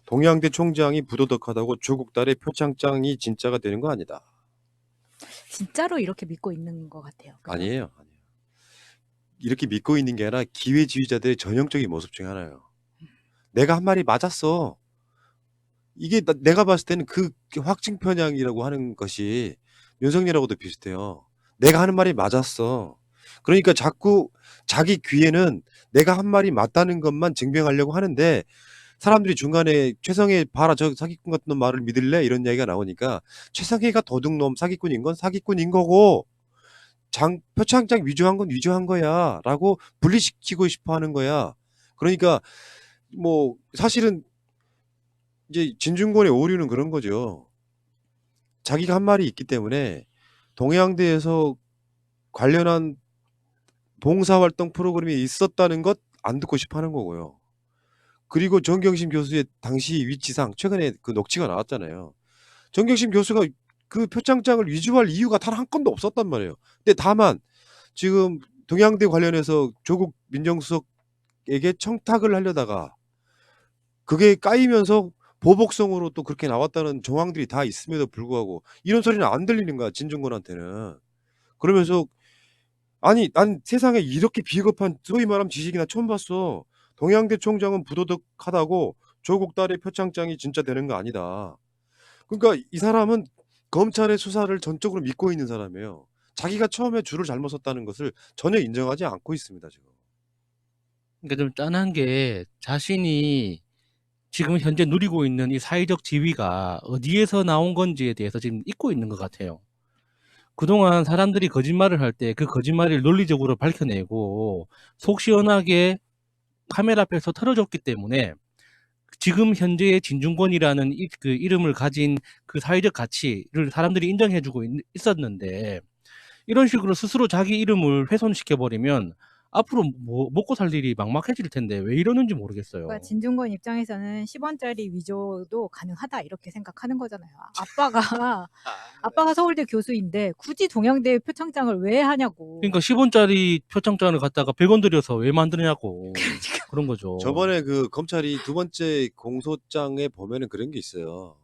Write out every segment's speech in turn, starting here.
동양대 총장이 부도덕하다고 조국 딸의 표창장이 진짜가 되는 거 아니다. 진짜로 이렇게 믿고 있는 것 같아요. 그죠? 아니에요. 아니에요. 이렇게 믿고 있는 게 아니라 기회주의자들의 전형적인 모습 중에 하나예요. 내가 한 말이 맞았어. 이게 내가 봤을 때는 그 확증 편향이라고 하는 것이 윤석열하고도 비슷해요. 내가 하는 말이 맞았어. 그러니까 자꾸 자기 귀에는 내가 한 말이 맞다는 것만 증명하려고 하는데 사람들이 중간에 최성해 봐라 저 사기꾼 같은 놈 말을 믿을래? 이런 이야기가 나오니까 최성해가 도둑놈 사기꾼인 건 사기꾼인 거고 표창장 위조한 건 위조한 거야 라고 분리시키고 싶어 하는 거야. 그러니까 뭐 사실은 이제 진중권의 오류는 그런 거죠. 자기가 한 말이 있기 때문에 동해안대에서 관련한 봉사활동 프로그램이 있었다는 것 안 듣고 싶어 하는 거고요. 그리고 정경심 교수의 당시 위치상 최근에 그 녹취가 나왔잖아요. 정경심 교수가 그 표창장을 위조할 이유가 단 한 건도 없었단 말이에요. 근데 다만 지금 동양대 관련해서 조국 민정수석에게 청탁을 하려다가 그게 까이면서 보복성으로 또 그렇게 나왔다는 정황들이 다 있음에도 불구하고 이런 소리는 안 들리는 거야, 진중권한테는. 그러면서 아니 난 세상에 이렇게 비겁한 소위 말하면 지식이나 처음 봤어. 동양대 총장은 부도덕하다고 조국 딸의 표창장이 진짜 되는 거 아니다. 그러니까 이 사람은 검찰의 수사를 전적으로 믿고 있는 사람이에요. 자기가 처음에 줄을 잘못 섰다는 것을 전혀 인정하지 않고 있습니다, 지금. 그러니까 좀 짠한 게 자신이 지금 현재 누리고 있는 이 사회적 지위가 어디에서 나온 건지에 대해서 지금 잊고 있는 것 같아요. 그동안 사람들이 거짓말을 할 때 그 거짓말을 논리적으로 밝혀내고 속 시원하게 카메라 앞에서 털어줬기 때문에 지금 현재의 진중권이라는 그 이름을 가진 그 사회적 가치를 사람들이 인정해주고 있었는데 이런 식으로 스스로 자기 이름을 훼손시켜버리면 앞으로 뭐 먹고 살 일이 막막해질 텐데 왜 이러는지 모르겠어요. 그러니까 진중권 입장에서는 10원짜리 위조도 가능하다 이렇게 생각하는 거잖아요. 아빠가 서울대 교수인데 굳이 동양대 표창장을 왜 하냐고. 그러니까 10원짜리 표창장을 갖다가 100원 들여서 왜 만드냐고. 그러니까. 그런 거죠. 저번에 그 검찰이 두 번째 공소장에 보면은 그런 게 있어요.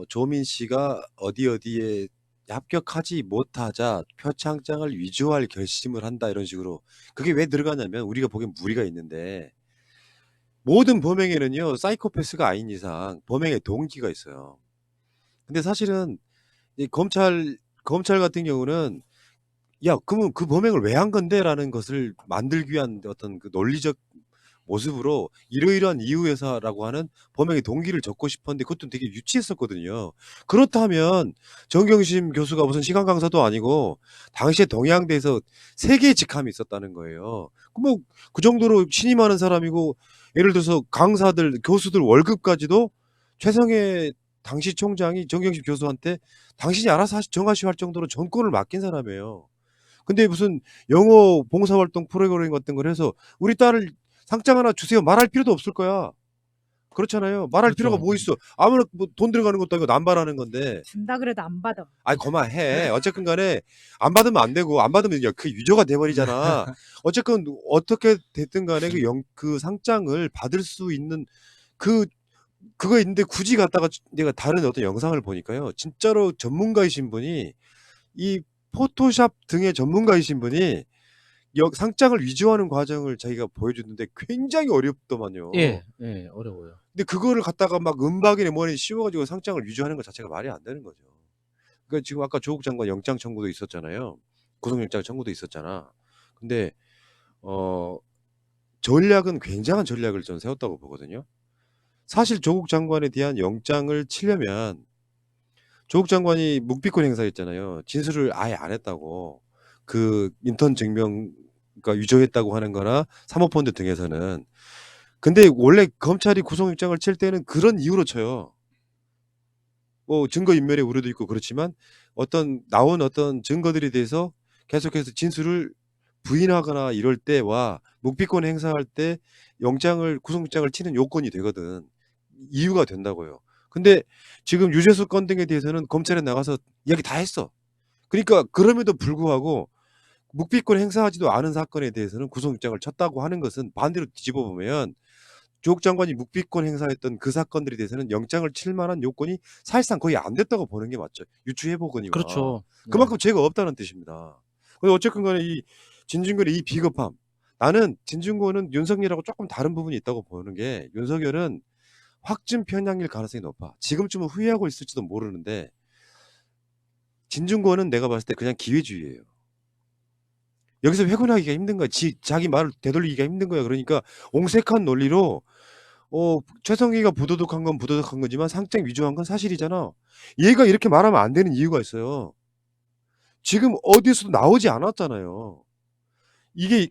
조민 씨가 어디에 합격하지 못하자 표창장을 위조할 결심을 한다 이런 식으로. 그게 왜 들어가냐면 우리가 보기엔 무리가 있는데 모든 범행에는요 사이코패스가 아닌 이상 범행의 동기가 있어요. 근데 사실은 이 검찰 같은 경우는 야 그러면 그 범행을 왜 한 건데라는 것을 만들기 위한 어떤 그 논리적 모습으로 이러이러한 이유에서라고 하는 범행의 동기를 적고 싶었는데 그것도 되게 유치했었거든요. 그렇다면 정경심 교수가 무슨 시간 강사도 아니고 당시에 동양대에서 3개의 직함이 있었다는 거예요. 뭐 그 정도로 신임하는 사람이고 예를 들어서 강사들, 교수들 월급까지도 최성해 당시 총장이 정경심 교수한테 당신이 알아서 정하시오 할 정도로 전권을 맡긴 사람이에요. 근데 무슨 영어 봉사활동 프로그램 같은 걸 해서 우리 딸을 상장 하나 주세요. 말할 필요도 없을 거야. 그렇잖아요. 말할 그렇죠. 필요가 뭐 있어. 아무나 뭐 돈 들어가는 것도 아니고 남발하는 건데. 준다 그래도 안 받아. 아이 그만해. 어쨌건 간에 안 받으면 안 되고 안 받으면 야 그 위조가 돼 버리잖아. 어쨌건 어떻게 됐든 간에 그 상장을 받을 수 있는 그거 있는데 굳이 갖다가 내가 다른 어떤 영상을 보니까요. 진짜로 전문가이신 분이 이 포토샵 등의 전문가이신 분이 상장을 위조하는 과정을 자기가 보여줬는데 굉장히 어렵더만요. 예, 어려워요. 근데 그거를 갖다가 막 은박이네 뭐니 씌워가지고 상장을 위조하는 것 자체가 말이 안 되는 거죠. 그러니까 지금 아까 조국 장관 영장 청구도 있었잖아요. 구속영장 청구도 있었잖아. 근데 전략은 굉장한 전략을 전 세웠다고 보거든요. 사실 조국 장관에 대한 영장을 치려면 조국 장관이 묵비권 행사했잖아요. 진술을 아예 안 했다고. 그 인턴 증명 그러니까 위조했다고 하는 거나 사모펀드 등에서는. 근데 원래 검찰이 구속영장을 칠 때는 그런 이유로 쳐요. 뭐 증거인멸의 우려도 있고 그렇지만 나온 어떤 증거들에 대해서 계속해서 진술을 부인하거나 이럴 때와 묵비권 행사할 때 구속영장을 치는 요건이 되거든. 이유가 된다고요. 근데 지금 유재수 건 등에 대해서는 검찰에 나가서 이야기 다 했어. 그러니까 그럼에도 불구하고 묵비권 행사하지도 않은 사건에 대해서는 구속영장을 쳤다고 하는 것은 반대로 뒤집어 보면 조국 장관이 묵비권 행사했던 그 사건들에 대해서는 영장을 칠 만한 요건이 사실상 거의 안 됐다고 보는 게 맞죠. 유추해 보거니와. 그렇죠. 네. 그만큼 죄가 없다는 뜻입니다. 근데 어쨌건 간에 이 진중권의 이 비겁함. 나는 진중권은 윤석열하고 조금 다른 부분이 있다고 보는 게 윤석열은 확증 편향일 가능성이 높아. 지금쯤은 후회하고 있을지도 모르는데 진중권은 내가 봤을 때 그냥 기회주의예요. 여기서 회군하기가 힘든 거야. 자기 말을 되돌리기가 힘든 거야. 그러니까 옹색한 논리로 최성희가 부도덕한 건 부도덕한 거지만 상장 위조한 건 사실이잖아. 얘가 이렇게 말하면 안 되는 이유가 있어요. 지금 어디서도 나오지 않았잖아요. 이게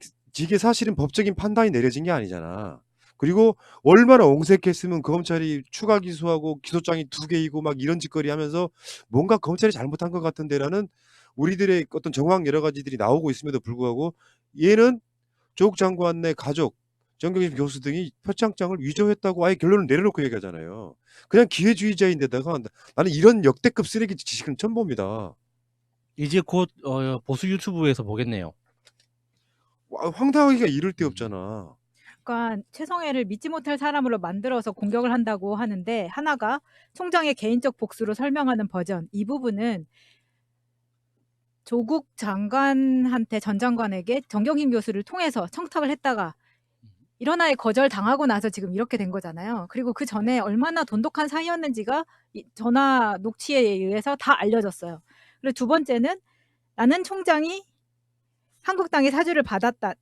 사실은 법적인 판단이 내려진 게 아니잖아. 그리고 얼마나 옹색했으면 검찰이 추가 기소하고 기소장이 2개이고 막 이런 짓거리 하면서 뭔가 검찰이 잘못한 것 같은데라는 우리들의 어떤 정황 여러 가지들이 나오고 있음에도 불구하고 얘는 조국 장관의 가족, 정경심 교수 등이 표창장을 위조했다고 아예 결론을 내려놓고 얘기하잖아요. 그냥 기회주의자인데다가 나는 이런 역대급 쓰레기 지식은 처음 봅니다. 이제 곧 보수 유튜브에서 보겠네요. 황당하기가 이를 데 없잖아. 그러니까 최성애를 믿지 못할 사람으로 만들어서 공격을 한다고 하는데 하나가 총장의 개인적 복수로 설명하는 버전. 이 부분은 조국 장관한테 전 장관에게 정경심 교수를 통해서 청탁을 했다가 일어나에 거절당하고 나서 지금 이렇게 된 거잖아요. 그리고 그 전에 얼마나 돈독한 사이였는지가 전화 녹취에 의해서 다 알려졌어요. 그리고 두 번째는 나는 총장이 한국당의 사주를 받았다.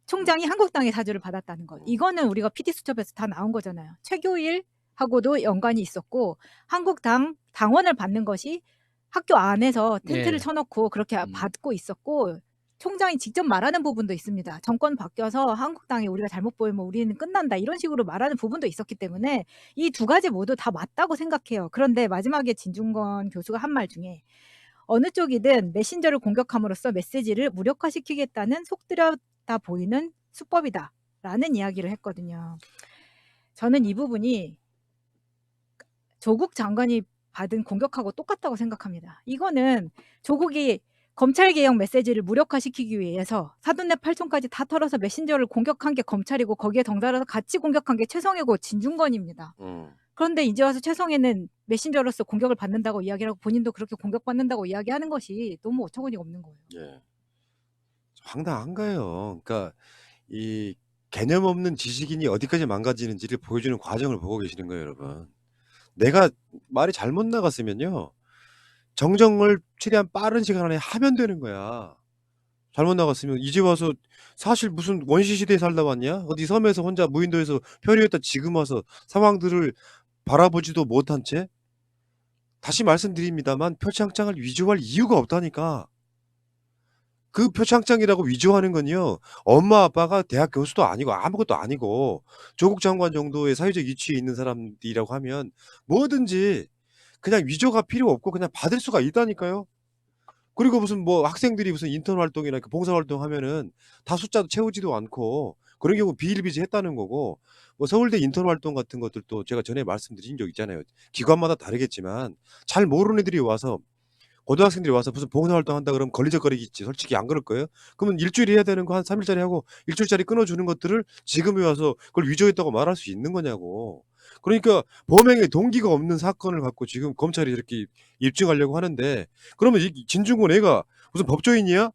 총장이 한국당의 사주를 받았다는 것. 이거는 우리가 PD수첩에서 다 나온 거잖아요. 최교일하고도 연관이 있었고 한국당 당원을 받는 것이 학교 안에서 텐트를 네. 쳐놓고 그렇게 받고 있었고 총장이 직접 말하는 부분도 있습니다. 정권 바뀌어서 한국당에 우리가 잘못 보이면 우리는 끝난다 이런 식으로 말하는 부분도 있었기 때문에 이 두 가지 모두 다 맞다고 생각해요. 그런데 마지막에 진중권 교수가 한 말 중에 어느 쪽이든 메신저를 공격함으로써 메시지를 무력화시키겠다는 속들여다 보이는 수법이다라는 이야기를 했거든요. 저는 이 부분이 조국 장관이 받은 공격하고 똑같다고 생각합니다. 이거는 조국이 검찰개혁 메시지를 무력화시키기 위해서 사돈네 팔촌까지 다 털어서 메신저를 공격한 게 검찰이고 거기에 덩달아서 같이 공격한 게 최성애고 진중권입니다. 그런데 이제 와서 최성애는 메신저로서 공격을 받는다고 이야기를 하고 본인도 그렇게 공격받는다고 이야기하는 것이 너무 어처구니가 없는 거예요. 예. 황당한 거예요. 그러니까 이 개념 없는 지식인이 어디까지 망가지는지를 보여주는 과정을 보고 계시는 거예요, 여러분. 내가 말이 잘못 나갔으면요. 정정을 최대한 빠른 시간 안에 하면 되는 거야. 잘못 나갔으면 이제 와서 사실 무슨 원시 시대에 살다 왔냐? 어디 섬에서 혼자 무인도에서 표류했다 지금 와서 상황들을 바라보지도 못한 채 다시 말씀드립니다만 표창장을 위조할 이유가 없다니까. 그 표창장이라고 위조하는 건요. 엄마 아빠가 대학 교수도 아니고 아무것도 아니고 조국 장관 정도의 사회적 위치에 있는 사람들이라고 하면 뭐든지 그냥 위조가 필요 없고 그냥 받을 수가 있다니까요. 그리고 무슨 뭐 학생들이 무슨 인턴 활동이나 그 봉사 활동하면은 다 숫자도 채우지도 않고 그런 경우 비일비재했다는 거고 뭐 서울대 인턴 활동 같은 것들도 제가 전에 말씀드린 적 있잖아요. 기관마다 다르겠지만 잘 모르는 애들이 와서 고등학생들이 와서 무슨 봉사활동 한다 그러면 걸리적거리겠지. 솔직히 안 그럴 거예요? 그러면 일주일에 해야 되는 거 한 3일짜리 하고 일주일짜리 끊어주는 것들을 지금에 와서 그걸 위조했다고 말할 수 있는 거냐고. 그러니까 범행에 동기가 없는 사건을 갖고 지금 검찰이 이렇게 입증하려고 하는데 그러면 이 진중권 애가 무슨 법조인이야?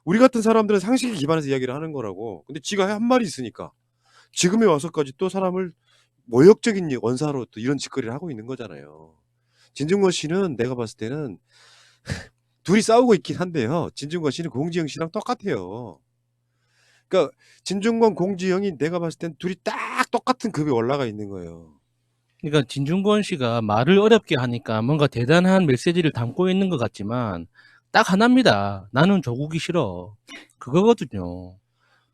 우리 같은 사람들은 상식에 기반해서 이야기를 하는 거라고. 근데 지가 한 말이 있으니까 지금에 와서까지 또 사람을 모욕적인 원사로 또 이런 짓거리를 하고 있는 거잖아요. 진중권 씨는 내가 봤을 때는 둘이 싸우고 있긴 한데요. 진중권 씨는 공지영 씨랑 똑같아요. 그러니까 진중권, 공지영이 내가 봤을 땐 둘이 딱 똑같은 급에 올라가 있는 거예요. 그러니까 진중권 씨가 말을 어렵게 하니까 뭔가 대단한 메시지를 담고 있는 것 같지만 딱 하나입니다. 나는 조국이 싫어. 그거거든요.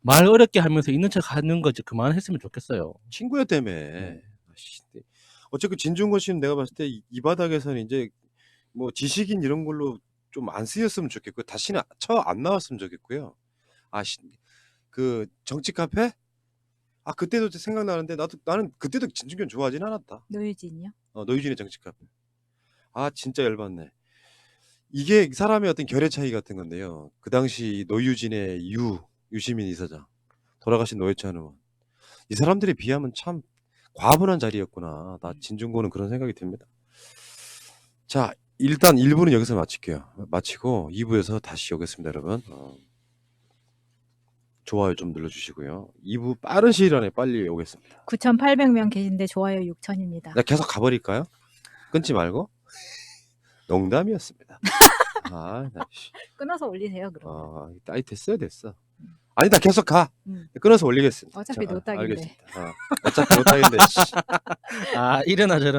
말 어렵게 하면서 있는 척 하는 거지 그만했으면 좋겠어요. 친구였다며. 어쨌든 진중권 씨는 내가 봤을 때 이 바닥에서는 이제 뭐 지식인 이런 걸로 좀 안 쓰였으면 좋겠고 다시는 안 나왔으면 좋겠고요. 그 정치 카페? 그때도 생각나는데 나는 그때도 진중권 좋아하진 않았다. 노유진이요? 노유진의 정치 카페. 진짜 열받네. 이게 사람의 어떤 결의 차이 같은 건데요. 그 당시 노유진의 유시민 이사장, 돌아가신 노회찬 의원. 이 사람들에 비하면 참 과분한 자리였구나. 나 진중권은 그런 생각이 듭니다. 자, 일단 1부는 여기서 마치고 2부에서 다시 오겠습니다, 여러분. 좋아요 좀 눌러주시고요. 2부 빠른 시일 안에 빨리 오겠습니다. 9,800명 계신데 좋아요 6,000입니다. 나 계속 가버릴까요? 끊지 말고. 농담이었습니다. 아, 나 씨. 끊어서 올리세요 그럼. 아이 됐어. 아니다, 계속 가. 끊어서 올리겠습니다. 어차피 노딱인데. 알겠습니다. 어차피 노딱인데. 씨. 아, 이러나 저러나.